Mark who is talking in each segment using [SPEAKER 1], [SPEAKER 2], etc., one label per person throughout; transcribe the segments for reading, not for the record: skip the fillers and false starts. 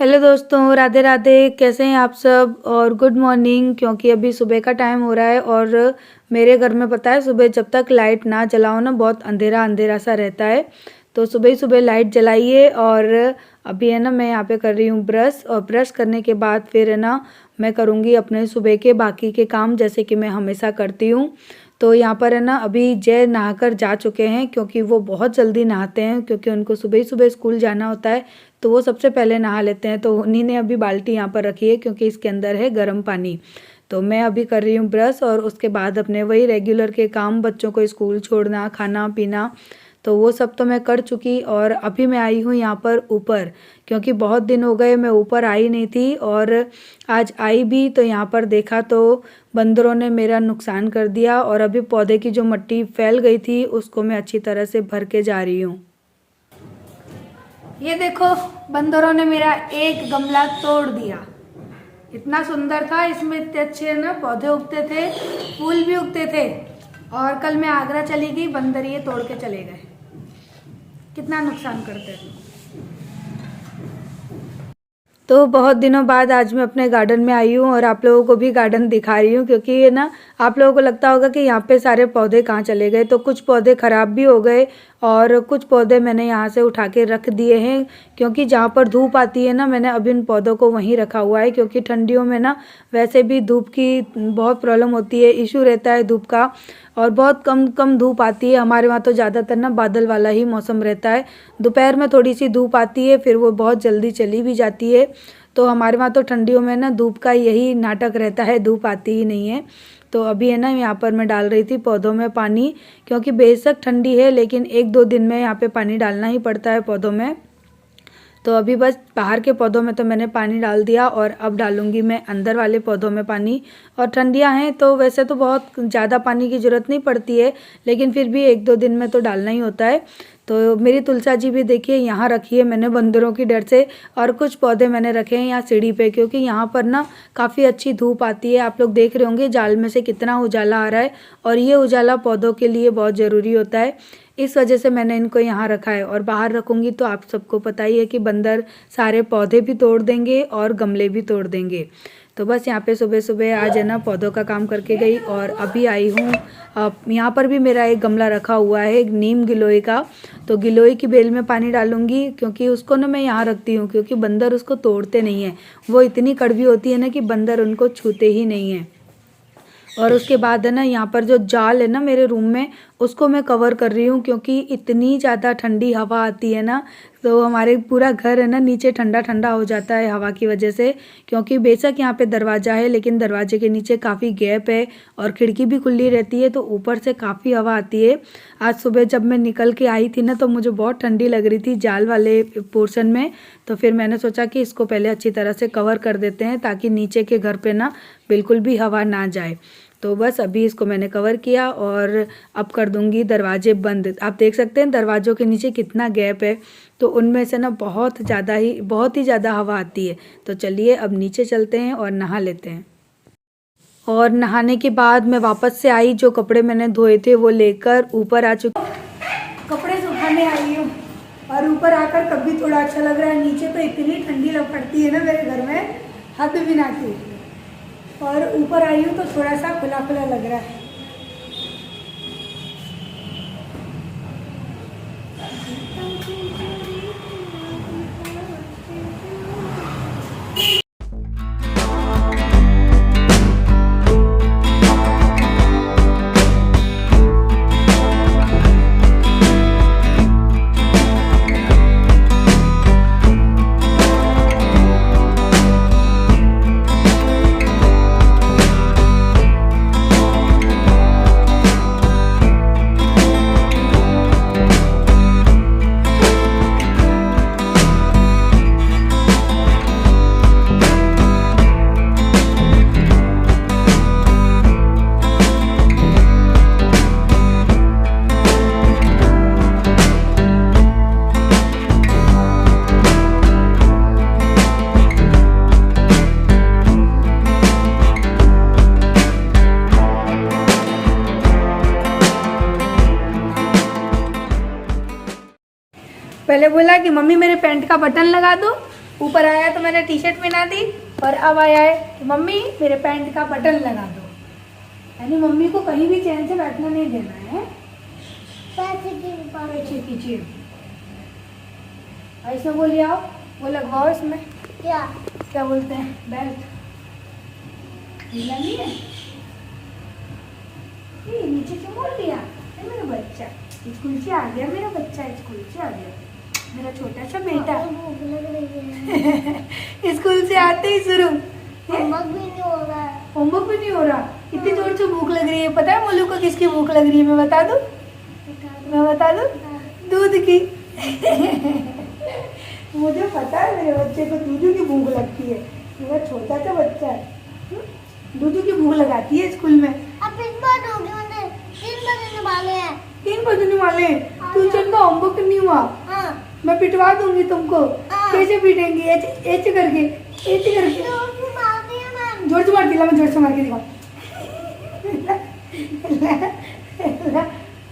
[SPEAKER 1] Hello दोस्तों, राधे राधे। कैसे हैं आप सब? और गुड मॉर्निंग, क्योंकि अभी सुबह का टाइम हो रहा है और मेरे घर में पता है सुबह जब तक लाइट ना जलाओ ना बहुत अंधेरा अंधेरा सा रहता है। तो सुबह ही सुबह लाइट जलाइए। और अभी है ना मैं यहाँ पे कर रही हूँ ब्रश, और ब्रश करने के बाद फिर है ना मैं करूँगी अपने सुबह के बाकी के काम जैसे कि मैं हमेशा करती हूँ। तो यहाँ पर है ना अभी जय नहाकर जा चुके हैं, क्योंकि वो बहुत जल्दी नहाते हैं, क्योंकि उनको सुबह ही सुबह स्कूल जाना होता है। तो वो सबसे पहले नहा लेते हैं। तो उन्हीं ने अभी बाल्टी यहाँ पर रखी है, क्योंकि इसके अंदर है गर्म पानी। तो मैं अभी कर रही हूँ ब्रश, और उसके बाद अपने वही रेगुलर के काम, बच्चों को स्कूल छोड़ना, खाना पीना, तो वो सब तो मैं कर चुकी। और अभी मैं आई हूँ यहाँ पर ऊपर, क्योंकि बहुत दिन हो गए मैं ऊपर आई नहीं थी। और आज आई भी तो यहाँ पर देखा तो बंदरों ने मेरा नुकसान कर दिया, और अभी पौधे की जो मिट्टी फैल गई थी उसको मैं अच्छी तरह से भर के जा रही हूँ। ये देखो, बंदरों ने मेरा एक गमला तोड़ दिया। इतना सुंदर था, इसमें इतने अच्छे ना पौधे उगते थे, फूल भी उगते थे। और कल मैं आगरा चली गई, बंदर ये तोड़ के चले गए। कितना नुकसान करते थे। तो बहुत दिनों बाद आज मैं अपने गार्डन में आई हूँ, और आप लोगों को भी गार्डन दिखा रही हूँ, क्योंकि ये ना आप लोगों को लगता होगा कि यहाँ पे सारे पौधे कहाँ चले गए। तो कुछ पौधे ख़राब भी हो गए, और कुछ पौधे मैंने यहाँ से उठा के रख दिए हैं, क्योंकि जहाँ पर धूप आती है ना मैंने अभी उन पौधों को वहीं रखा हुआ है। क्योंकि ठंडियों में ना वैसे भी धूप की बहुत प्रॉब्लम होती है, इशू रहता है धूप का, और बहुत कम कम धूप आती है। हमारे वहाँ तो ज़्यादातर ना बादल वाला ही मौसम रहता है। दोपहर में थोड़ी सी धूप आती है, फिर वो बहुत जल्दी चली भी जाती है। तो हमारे वहाँ तो ठंडियों में ना धूप का यही नाटक रहता है, धूप आती ही नहीं है। तो अभी है ना यहाँ पर मैं डाल रही थी पौधों में पानी, क्योंकि बेशक ठंडी है लेकिन एक दो दिन में यहाँ पे पानी डालना ही पड़ता है पौधों में। तो अभी बस बाहर के पौधों में तो मैंने पानी डाल दिया, और अब डालूंगी मैं अंदर वाले पौधों में पानी। और ठंडियाँ हैं तो वैसे तो बहुत ज़्यादा पानी की ज़रूरत नहीं पड़ती है, लेकिन फिर भी एक दो दिन में तो डालना ही होता है। तो मेरी तुलसा जी भी देखिए यहाँ रखी है मैंने बंदरों की डर से। और कुछ पौधे मैंने रखे हैं यहाँ सीढ़ी पे, क्योंकि यहाँ पर ना काफ़ी अच्छी धूप आती है। आप लोग देख रहे होंगे जाल में से कितना उजाला आ रहा है, और ये उजाला पौधों के लिए बहुत ज़रूरी होता है। इस वजह से मैंने इनको यहाँ रखा है। और बाहर रखूँगी तो आप सबको पता ही है कि बंदर सारे पौधे भी तोड़ देंगे और गमले भी तोड़ देंगे। तो बस यहाँ पे सुबह सुबह आज है ना पौधों का काम करके गई, और अभी आई हूँ। यहाँ पर भी मेरा एक गमला रखा हुआ है, एक नीम गिलोय का। तो गिलोय की बेल में पानी डालूंगी, क्योंकि उसको ना मैं यहाँ रखती हूँ, क्योंकि बंदर उसको तोड़ते नहीं हैं। वो इतनी कड़वी होती है ना कि बंदर उनको छूते ही नहीं हैं। और उसके बाद है ना यहाँ पर जो जाल है ना मेरे रूम में, उसको मैं कवर कर रही हूँ, क्योंकि इतनी ज़्यादा ठंडी हवा आती है ना। तो हमारे पूरा घर है ना नीचे ठंडा ठंडा हो जाता है हवा की वजह से। क्योंकि बेशक यहाँ पे दरवाज़ा है, लेकिन दरवाजे के नीचे काफ़ी गैप है, और खिड़की भी खुली रहती है, तो ऊपर से काफ़ी हवा आती है। आज सुबह जब मैं निकल के आई थी ना तो मुझे बहुत ठंडी लग रही थी जाल वाले पोर्शन में। तो फिर मैंने सोचा कि इसको पहले अच्छी तरह से कवर कर देते हैं, ताकि नीचे के घर पे ना बिल्कुल भी हवा ना जाए। तो बस अभी इसको मैंने कवर किया, और अब कर दूंगी दरवाजे बंद। आप देख सकते हैं दरवाज़ों के नीचे कितना गैप है, तो उनमें से ना बहुत ही ज़्यादा हवा आती है। तो चलिए अब नीचे चलते हैं और नहा लेते हैं। और नहाने के बाद मैं वापस से आई, जो कपड़े मैंने धोए थे वो लेकर ऊपर आ चुकी। कपड़े सुखाने आई हूँ, और ऊपर आकर तब भी थोड़ा अच्छा लग रहा है। नीचे तो इतनी ठंडी लग पड़ती है ना मेरे घर में, हद भी ना की। और ऊपर आई हूँ तो थोड़ा सा खुला खुला लग रहा है। पहले बोला कि मम्मी मेरे पैंट का बटन लगा दो, ऊपर आया तो मैंने टी शर्ट पहना दी और अब आया है कि मम्मी मेरे पैंट का बटन लगा दो। यानी मम्मी को कहीं भी चैन से बैठना नहीं देना है। पैसे कीजिए, ऐसे बोलिए आओ, वो लगवाओ इसमें क्या बोलते हैं, बेल्ट। ढीला नहीं है, ये नीचे से मोड़ लिया। मेरा बच्चा स्कूल से आ गया, मेरा बच्चा स्कूल से आ गया, मेरा छोटा सा बेटा। स्कूल से आते ही शुरू, होमवर्क भी नहीं हो रहा। इतनी जोर से भूख लग रही है। पता है मोलू को किसकी भूख लग रही है? मैं बता दूं दूध की। मुझे पता है मेरे बच्चे को दूध की भूख लगती है। मेरा छोटा सा बच्चा है, दूध की भूख लगाती है स्कूल में। अब 3 बजने वाले हैं। ट्यूशन का होमवर्क नहीं हुआ। मैं पिटवा दूंगी तुमको। कैसे पीटेंगी? ऐसे करके जोर से मार दिला। मैं जोर से मार के दिखाऊं।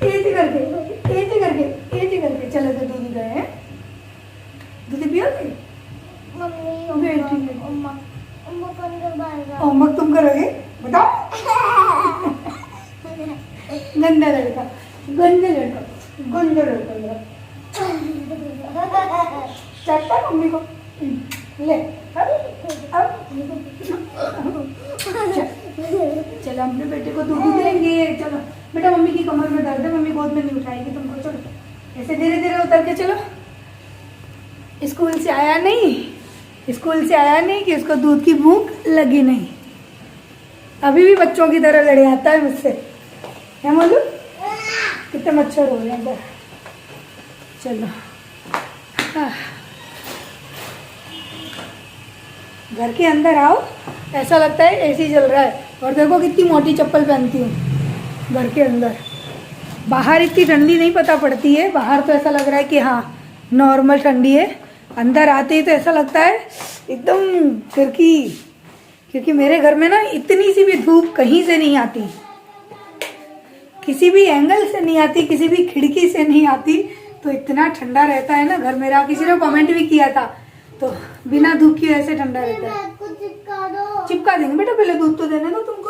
[SPEAKER 1] ऐसे करके चलो तो दूध गए हैं। दूध पियोगे? होमवर्क तुम करोगे? बताओ। गंदा लड़का। चटता मम्मी को ले। अब चलो अपने बेटे को दूध देंगे। चलो बेटा, मम्मी की कमर में दर्द है, मम्मी गोद में नहीं उठाएगी तुमको। चलो ऐसे धीरे धीरे उतर के चलो। स्कूल से आया नहीं कि उसको दूध की भूख लगी नहीं। अभी भी बच्चों की तरह लड़े आता है मुझसे। क्या बोलूं? कितने मच्छर हो रहे हैं। चलो घर के अंदर आओ, ऐसा लगता है एसी चल रहा है। और देखो कितनी मोटी चप्पल पहनती हूँ घर के अंदर। बाहर इतनी ठंडी नहीं पता पड़ती है। बाहर तो ऐसा लग रहा है कि हाँ नॉर्मल ठंडी है। अंदर आते ही तो ऐसा लगता है एकदम फिरकी। क्योंकि मेरे घर में ना इतनी सी भी धूप कहीं से नहीं आती, किसी भी एंगल से नहीं आती, किसी भी खिड़की से नहीं आती। तो इतना ठंडा रहता है ना घर मेरा। किसी ने कमेंट भी किया था, तो बिना धूप की ऐसे ठंडा रहता है। चिपका देंगे बेटा, पहले दूध तो देने दो तुमको।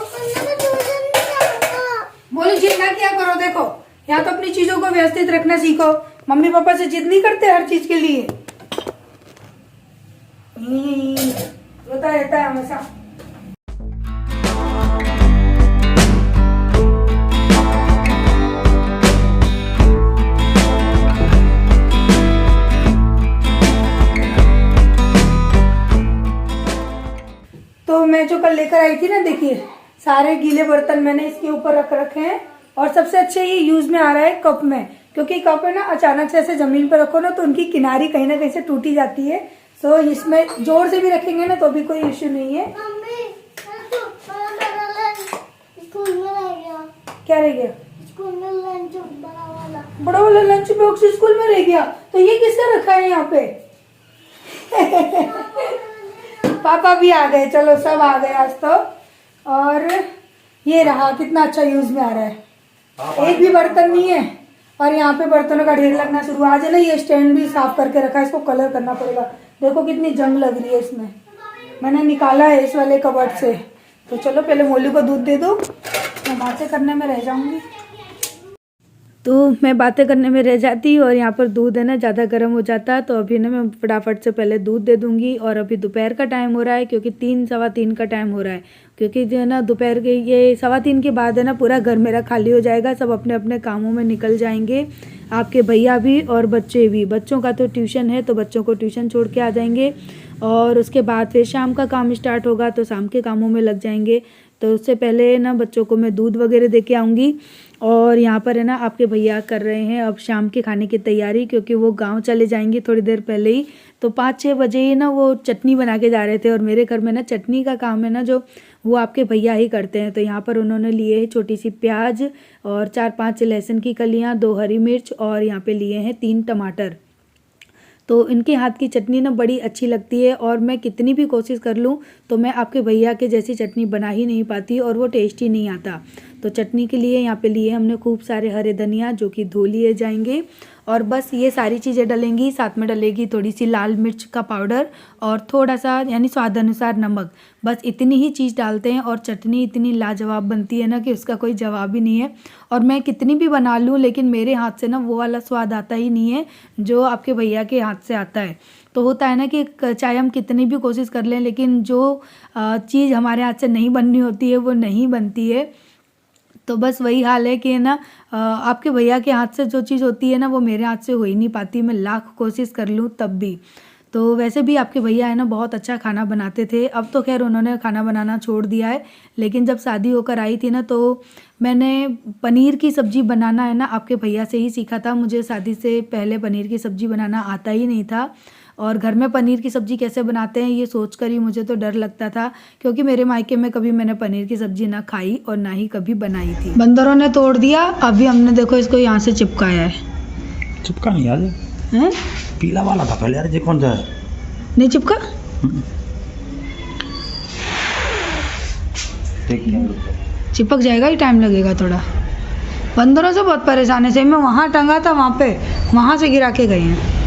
[SPEAKER 1] बोली जिद ना किया करो। देखो यहाँ तो अपनी चीजों को व्यवस्थित रखना सीखो। मम्मी पापा से जिद नहीं करते हर चीज के लिए। रोता रहता है हमेशा। तो मैं जो कल लेकर आई थी ना, देखिए सारे गीले बर्तन मैंने इसके ऊपर रख रखे हैं। और सबसे अच्छे ये यूज में आ रहा है कप में, क्योंकि कप है ना अचानक से ऐसे जमीन पर रखो ना तो उनकी किनारी कहीं ना कहीं से टूटी जाती है। तो इसमें जोर से भी रखेंगे ना तो भी कोई इश्यू नहीं है। स्कूल में रह गया। क्या रह गया? स्कूल में लंच बड़ा वाला लंच बॉक्स स्कूल में रह गया। तो ये किसने रखा है यहाँ पे? पापा भी आ गए। चलो सब आ गए आज तो। और ये रहा, कितना अच्छा यूज में आ रहा है। एक भी बर्तन नहीं है। और यहाँ पे बर्तनों का ढेर लगना शुरू। आज है ना ये स्टैंड भी साफ करके रखा है, इसको कलर करना पड़ेगा। देखो कितनी जंग लग रही है इसमें। मैंने निकाला है इस वाले कबर्ड से। तो चलो पहले मोलू को दूध दे दो, मैं बातें करने में रह जाऊंगी। तो मैं बातें करने में रह जाती और यहाँ पर दूध है ना ज़्यादा गर्म हो जाता। तो अभी ना मैं फटाफट से पहले दूध दे दूँगी। और अभी दोपहर का टाइम हो रहा है, क्योंकि 3 सवा 3 का टाइम हो रहा है। क्योंकि जो है ना दोपहर के ये 2:15 के बाद है ना पूरा घर मेरा खाली हो जाएगा। सब अपने अपने कामों में निकल जाएंगे, आपके भैया भी और बच्चे भी। बच्चों का तो ट्यूशन है तो बच्चों को ट्यूशन छोड़ के आ जाएंगे। और उसके बाद फिर शाम का काम स्टार्ट होगा तो शाम के कामों में लग जाएंगे। तो उससे पहले ना बच्चों को मैं दूध वगैरह दे के आऊँगी। और यहाँ पर है ना आपके भैया कर रहे हैं अब शाम के खाने की तैयारी, क्योंकि वो गांव चले जाएंगे थोड़ी देर पहले ही। तो 5-6 बजे ही ना वो चटनी बना के जा रहे थे। और मेरे घर में ना चटनी का काम है ना जो वो आपके भैया ही करते हैं। तो यहाँ पर उन्होंने लिए है छोटी सी प्याज और 4-5 लहसुन की कलियाँ, 2 हरी मिर्च और यहाँ पे लिए हैं 3 टमाटर। तो इनके हाथ की चटनी ना बड़ी अच्छी लगती है। और मैं कितनी भी कोशिश कर लूँ तो मैं आपके भैया के जैसी चटनी बना ही नहीं पाती और वो टेस्टी नहीं आता। तो चटनी के लिए यहाँ पे लिए हमने खूब सारे हरे धनिया जो कि धो लिए जाएंगे। और बस ये सारी चीज़ें डलेंगी, साथ में डलेगी थोड़ी सी लाल मिर्च का पाउडर और थोड़ा सा यानी स्वाद अनुसार नमक। बस इतनी ही चीज़ डालते हैं और चटनी इतनी लाजवाब बनती है ना कि उसका कोई जवाब ही नहीं है। और मैं कितनी भी बना लूँ लेकिन मेरे हाथ से ना वो वाला स्वाद आता ही नहीं है जो आपके भैया के हाथ से आता है। तो होता है ना कि चाहे हम कितनी भी कोशिश कर लें लेकिन जो चीज़ हमारे हाथ से नहीं बननी होती है वो नहीं बनती है। तो बस वही हाल है कि ना आपके भैया के हाथ से जो चीज़ होती है ना वो मेरे हाथ से हो ही नहीं पाती, मैं लाख कोशिश कर लूँ तब भी। तो वैसे भी आपके भैया है ना बहुत अच्छा खाना बनाते थे, अब तो खैर उन्होंने खाना बनाना छोड़ दिया है। लेकिन जब शादी होकर आई थी ना तो मैंने पनीर की सब्ज़ी बनाना है ना आपके भैया से ही सीखा था। मुझे शादी से पहले पनीर की सब्ज़ी बनाना आता ही नहीं था और घर में पनीर की सब्ज़ी कैसे बनाते हैं ये सोचकर ही मुझे तो डर लगता था, क्योंकि मेरे मायके में कभी मैंने पनीर की सब्ज़ी ना खाई और ना ही कभी बनाई थी। बंदरों ने तोड़ दिया, अभी हमने देखो इसको यहाँ से चिपकाया है।
[SPEAKER 2] चिपका नहीं यार,
[SPEAKER 1] हैं?
[SPEAKER 2] पीला वाला था पहले यार, ये कौन सा है?
[SPEAKER 1] नहीं चिपका? चिपक जाएगा, ही टाइम लगेगा थोड़ा। बंदरों से बहुत परेशान है, सही में वहाँ टंगा था, वहाँ पे वहाँ से गिरा के गए हैं।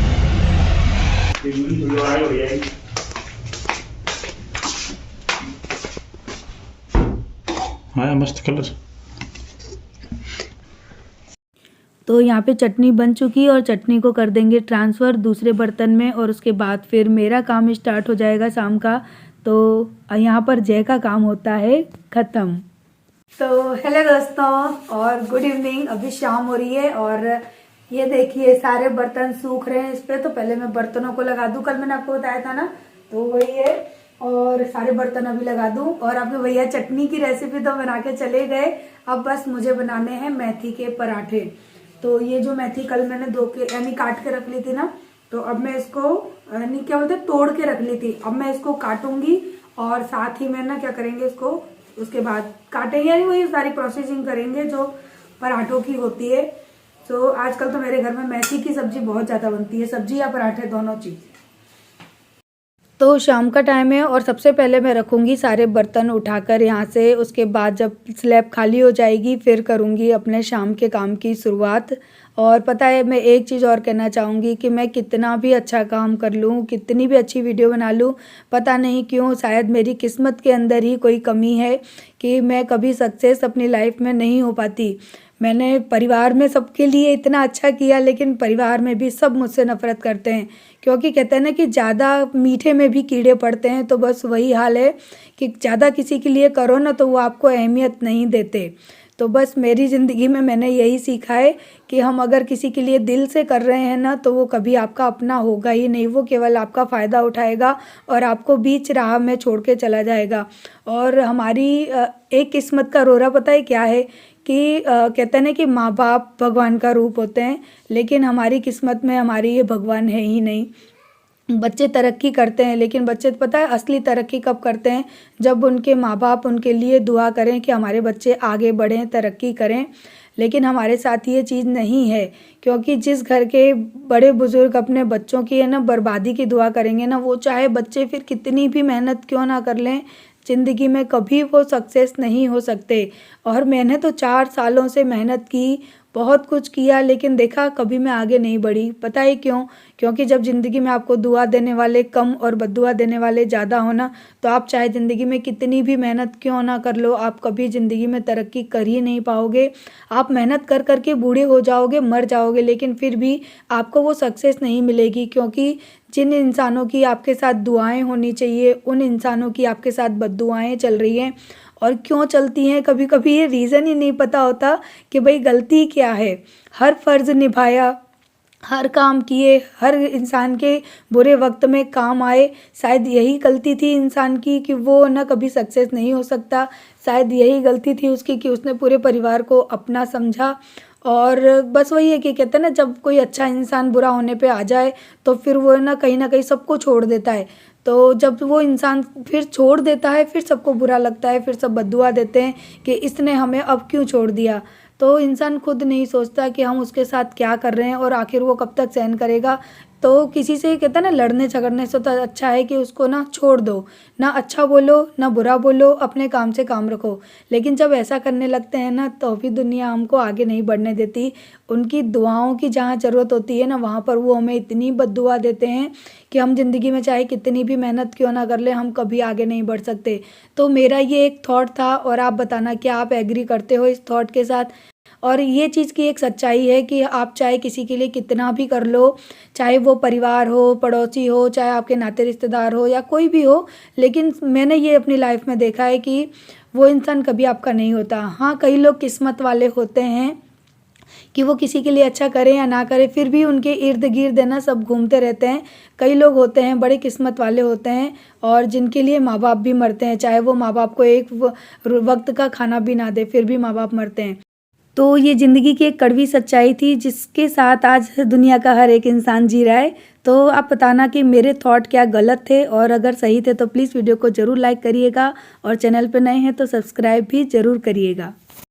[SPEAKER 2] हाँ मस्त कलर।
[SPEAKER 1] तो यहाँ पे चटनी बन चुकी है और चटनी को कर देंगे ट्रांसफ़र दूसरे बर्तन में और उसके बाद फिर मेरा काम स्टार्ट हो जाएगा शाम का। तो यहाँ पर जय का काम होता है ख़त्म। तो हेलो दोस्तों और गुड इवनिंग, अभी शाम हो रही है और ये देखिए सारे बर्तन सूख रहे हैं इस पे। तो पहले मैं बर्तनों को लगा दूं, कल मैंने आपको बताया था ना, तो वही है। और सारे बर्तन अभी लगा दूं और आपके भैया चटनी की रेसिपी तो बना के चले गए, अब बस मुझे बनाने हैं मेथी के पराठे। तो ये जो मेथी कल मैंने धो के यानी काट के रख ली थी ना, तो अब मैं इसको यानी क्या बोलते तोड़ के रख ली थी, अब मैं इसको काटूंगी और साथ ही मैं ना क्या करेंगे इसको उसके बाद काटेंगे, यानी वही सारी प्रोसेसिंग करेंगे जो पराठों की होती है। तो आजकल तो मेरे घर में मेथी की सब्जी बहुत ज्यादा बनती है, सब्जी या पराठे दोनों चीज। तो शाम का टाइम है और सबसे पहले मैं रखूंगी सारे बर्तन उठाकर यहाँ से, उसके बाद जब स्लैब खाली हो जाएगी फिर करूंगी अपने शाम के काम की शुरुआत। और पता है मैं एक चीज़ और कहना चाहूँगी कि मैं कितना भी अच्छा काम कर लूँ, कितनी भी अच्छी वीडियो बना लूँ, पता नहीं क्यों शायद मेरी किस्मत के अंदर ही कोई कमी है कि मैं कभी सक्सेस अपनी लाइफ में नहीं हो पाती। मैंने परिवार में सबके लिए इतना अच्छा किया लेकिन परिवार में भी सब मुझसे नफ़रत करते हैं, क्योंकि कहते हैं ना कि ज़्यादा मीठे में भी कीड़े पड़ते हैं। तो बस वही हाल है कि ज़्यादा किसी के लिए करो ना तो वो आपको अहमियत नहीं देते। तो बस मेरी ज़िंदगी में मैंने यही सीखा है कि हम अगर किसी के लिए दिल से कर रहे हैं ना तो वो कभी आपका अपना होगा ही नहीं, वो केवल आपका फ़ायदा उठाएगा और आपको बीच राह में छोड़ के चला जाएगा। और हमारी एक किस्मत का रोरा पता है क्या है कि कहते हैं ना कि माँ बाप भगवान का रूप होते हैं, लेकिन हमारी किस्मत में हमारी ये भगवान है ही नहीं। बच्चे तरक्की करते हैं लेकिन बच्चे पता है असली तरक्की कब करते हैं, जब उनके माँ बाप उनके लिए दुआ करें कि हमारे बच्चे आगे बढ़ें, तरक्की करें। लेकिन हमारे साथ ये चीज़ नहीं है, क्योंकि जिस घर के बड़े बुजुर्ग अपने बच्चों की है ना बर्बादी की दुआ करेंगे ना, वो चाहे बच्चे फिर कितनी भी मेहनत क्यों ना कर लें ज़िंदगी में कभी वो सक्सेस नहीं हो सकते। और मैंने तो 4 सालों से मेहनत की, बहुत कुछ किया, लेकिन देखा कभी मैं आगे नहीं बढ़ी। पता है क्यों? क्योंकि जब ज़िंदगी में आपको दुआ देने वाले कम और बद्दुआ देने वाले ज़्यादा हो ना, तो आप चाहे ज़िंदगी में कितनी भी मेहनत क्यों ना कर लो, आप कभी ज़िंदगी में तरक्की कर ही नहीं पाओगे। आप मेहनत कर कर के बूढ़े हो जाओगे, मर जाओगे, लेकिन फिर भी आपको वो सक्सेस नहीं मिलेगी, क्योंकि जिन इंसानों की आपके साथ दुआएं होनी चाहिए उन इंसानों की आपके साथ बद्दुआएं चल रही हैं। और क्यों चलती हैं, कभी कभी ये रीज़न ही नहीं पता होता कि भाई गलती क्या है। हर फ़र्ज़ निभाया, हर काम किए, हर इंसान के बुरे वक्त में काम आए, शायद यही गलती थी इंसान की कि वो ना कभी सक्सेस नहीं हो सकता। शायद यही गलती थी उसकी कि उसने पूरे परिवार को अपना समझा। और बस वही है कि कहते हैं ना जब कोई अच्छा इंसान बुरा होने पे आ जाए तो फिर वो ना कहीं सबको छोड़ देता है। तो जब वो इंसान फिर छोड़ देता है फिर सबको बुरा लगता है, फिर सब बद्दुआ देते हैं कि इसने हमें अब क्यों छोड़ दिया। तो इंसान खुद नहीं सोचता कि हम उसके साथ क्या कर रहे हैं और आखिर वो कब तक सहन करेगा। तो किसी से कहता है ना, लड़ने झगड़ने से तो अच्छा है कि उसको ना छोड़ दो, ना अच्छा बोलो ना बुरा बोलो, अपने काम से काम रखो। लेकिन जब ऐसा करने लगते हैं ना, तो भी दुनिया हमको आगे नहीं बढ़ने देती। उनकी दुआओं की जहाँ ज़रूरत होती है ना, वहाँ पर वो हमें इतनी बद्दुआ देते हैं कि हम ज़िंदगी में चाहे कितनी भी मेहनत क्यों ना कर ले, हम कभी आगे नहीं बढ़ सकते। तो मेरा ये एक थॉट था, और आप बताना कि आप एग्री करते हो इस थॉट के साथ। और ये चीज़ की एक सच्चाई है कि आप चाहे किसी के लिए कितना भी कर लो, चाहे वो परिवार हो, पड़ोसी हो, चाहे आपके नाते रिश्तेदार हो या कोई भी हो, लेकिन मैंने ये अपनी लाइफ में देखा है कि वो इंसान कभी आपका नहीं होता। हाँ, कई लोग किस्मत वाले होते हैं कि वो किसी के लिए अच्छा करें या ना करें, फिर भी उनके इर्द गिर्द है ना सब घूमते रहते हैं। कई लोग होते हैं बड़े किस्मत वाले होते हैं, और जिनके लिए माँ बाप भी मरते हैं, चाहे वो माँ बाप को एक वक्त का खाना भी ना दे, फिर भी माँ बाप मरते हैं। तो ये ज़िंदगी की एक कड़वी सच्चाई थी, जिसके साथ आज दुनिया का हर एक इंसान जी रहा है। तो आप बताना कि मेरे थॉट क्या गलत थे, और अगर सही थे तो प्लीज़ वीडियो को ज़रूर लाइक करिएगा, और चैनल पर नए हैं तो सब्सक्राइब भी ज़रूर करिएगा।